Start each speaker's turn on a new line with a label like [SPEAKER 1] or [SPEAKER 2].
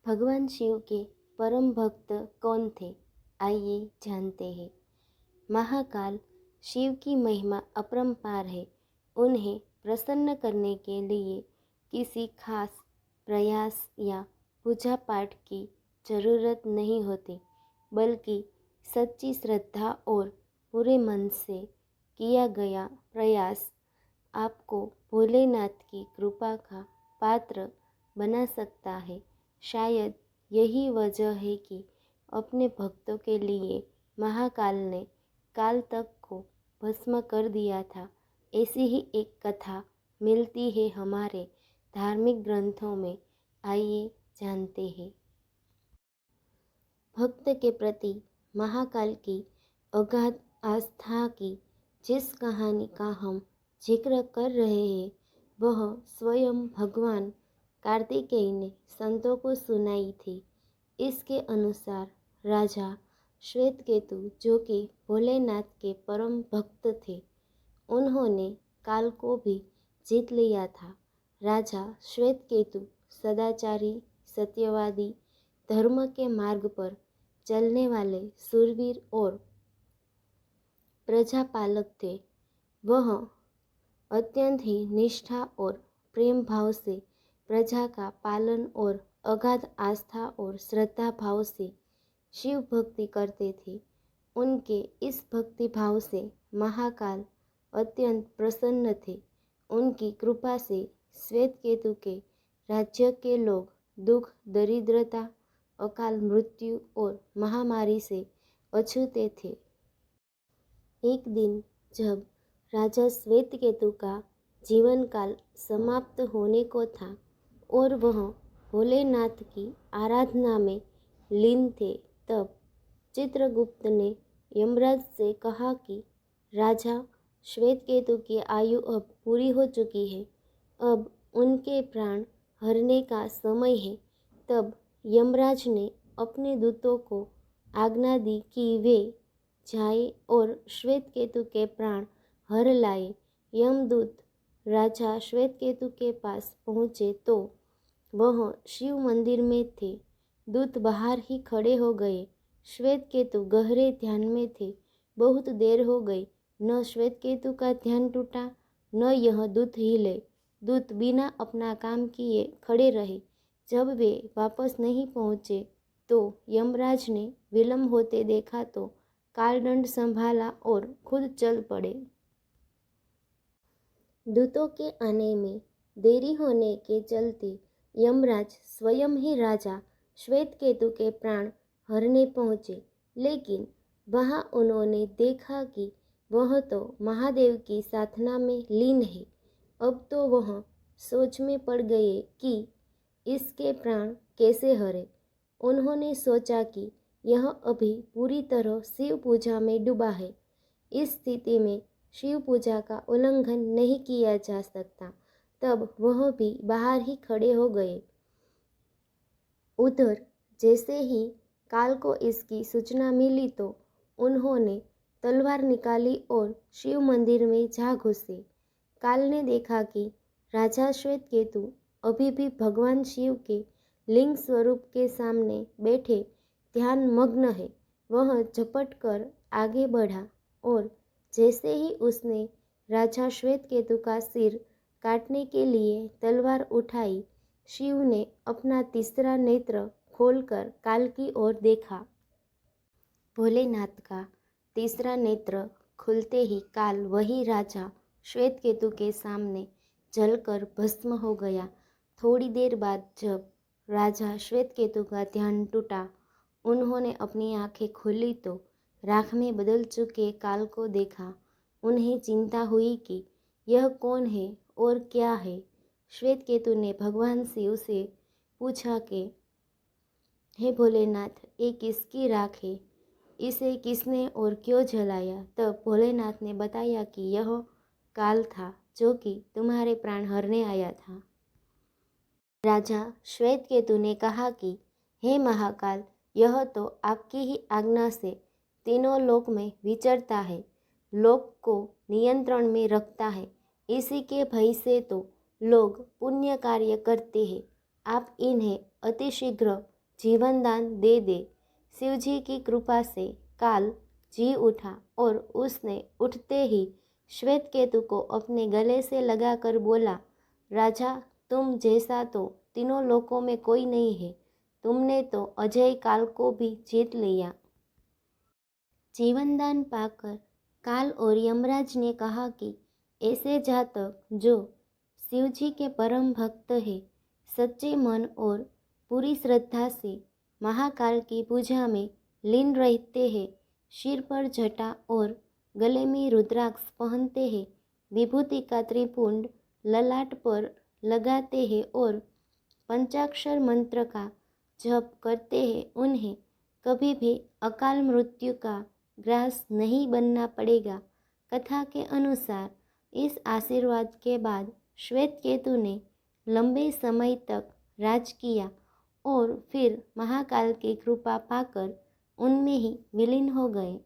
[SPEAKER 1] भगवान शिव के परम भक्त कौन थे? आइए जानते हैं। महाकाल शिव की महिमा अपरंपार है। उन्हें प्रसन्न करने के लिए किसी खास प्रयास या पूजा पाठ की जरूरत नहीं होती, बल्कि सच्ची श्रद्धा और पूरे मन से किया गया प्रयास आपको भोलेनाथ की कृपा का पात्र बना सकता है। शायद यही वजह है कि अपने भक्तों के लिए महाकाल ने काल तक को भस्म कर दिया था। ऐसी ही एक कथा मिलती है हमारे धार्मिक ग्रंथों में। आइए जानते हैं। भक्त के प्रति महाकाल की अगाध आस्था की जिस कहानी का हम जिक्र कर रहे हैं, वह स्वयं भगवान कार्तिकेय ने संतों को सुनाई थी। इसके अनुसार राजा श्वेतकेतु, जो कि भोलेनाथ के परम भक्त थे, उन्होंने काल को भी जीत लिया था। राजा श्वेतकेतु सदाचारी, सत्यवादी, धर्म के मार्ग पर चलने वाले सूरवीर और प्रजापालक थे। वह अत्यंत ही निष्ठा और प्रेम भाव से प्रजा का पालन और अगाध आस्था और श्रद्धा भाव से शिव भक्ति करते थे। उनके इस भक्ति भाव से महाकाल अत्यंत प्रसन्न थे। उनकी कृपा से श्वेतकेतु के राज्य के लोग दुख, दरिद्रता, अकाल मृत्यु और महामारी से अछूते थे। एक दिन जब राजा श्वेतकेतु का जीवन काल समाप्त होने को था और वह भोलेनाथ की आराधना में लीन थे, तब चित्रगुप्त ने यमराज से कहा कि राजा श्वेतकेतु की आयु अब पूरी हो चुकी है, अब उनके प्राण हरने का समय है। तब यमराज ने अपने दूतों को आज्ञा दी कि वे जाए और श्वेतकेतु के प्राण हर लाए। यमदूत राजा श्वेतकेतु के पास पहुँचे तो वह शिव मंदिर में थे। दूत बाहर ही खड़े हो गए। श्वेतकेतु गहरे ध्यान में थे। बहुत देर हो गई, न श्वेतकेतु का ध्यान टूटा, न यह दूत हिले। दूत बिना अपना काम किए खड़े रहे। जब वे वापस नहीं पहुँचे तो यमराज ने विलंब होते देखा तो कालदंड संभाला और खुद चल पड़े। दूतों के आने में देरी होने के चलते यमराज स्वयं ही राजा श्वेतकेतु के प्राण हरने पहुँचे, लेकिन वहाँ उन्होंने देखा कि वह तो महादेव की साधना में लीन है। अब तो वह सोच में पड़ गए कि इसके प्राण कैसे हरे। उन्होंने सोचा कि यह अभी पूरी तरह शिव पूजा में डूबा है। इस स्थिति में शिव पूजा का उल्लंघन नहीं किया जा सकता। तब वह भी बाहर ही खड़े हो गए। उधर जैसे ही काल को इसकी सूचना मिली तो उन्होंने तलवार निकाली और शिव मंदिर में जा घुसे। काल ने देखा कि राजा श्वेतकेतु अभी भी भगवान शिव के लिंग स्वरूप के सामने बैठे ध्यान मग्न है। वह झपट कर आगे बढ़ा और जैसे ही उसने राजा श्वेतकेतु का सिर काटने के लिए तलवार उठाई, शिव ने अपना तीसरा नेत्र खोलकर काल की ओर देखा। भोलेनाथ का तीसरा नेत्र खुलते ही काल वही राजा श्वेतकेतु के सामने जलकर भस्म हो गया। थोड़ी देर बाद जब राजा श्वेतकेतु का ध्यान टूटा, उन्होंने अपनी आंखें खोली तो राख में बदल चुके काल को देखा। उन्हें चिंता हुई कि यह कौन है और क्या है। श्वेतकेतु ने भगवान शिव से पूछा कि हे भोलेनाथ, ये किसकी राख है? इसे किसने और क्यों जलाया? तब भोलेनाथ ने बताया कि यह काल था, जो कि तुम्हारे प्राण हरने आया था। राजा श्वेतकेतु ने कहा कि हे महाकाल, यह तो आपकी ही आज्ञा से तीनों लोक में विचरता है, लोक को नियंत्रण में रखता है। इसी के भय से तो लोग पुण्य कार्य करते हैं। आप इन्हें अतिशीघ्र जीवन दान दे दे। शिवजी की कृपा से काल जी उठा और उसने उठते ही श्वेत केतु को अपने गले से लगाकर बोला, राजा, तुम जैसा तो तीनों लोकों में कोई नहीं है। तुमने तो अजय काल को भी जीत लिया। जीवनदान पाकर काल और यमराज ने कहा कि ऐसे जातक जो शिवजी के परम भक्त है, सच्चे मन और पूरी श्रद्धा से महाकाल की पूजा में लीन रहते हैं, सिर पर जटा और गले में रुद्राक्ष पहनते हैं, विभूति का त्रिपुंड ललाट पर लगाते हैं और पंचाक्षर मंत्र का जप करते हैं, उन्हें कभी भी अकाल मृत्यु का ग्रास नहीं बनना पड़ेगा। कथा के अनुसार इस आशीर्वाद के बाद श्वेत केतु ने लंबे समय तक राज किया और फिर महाकाल की कृपा पाकर उनमें ही विलीन हो गए।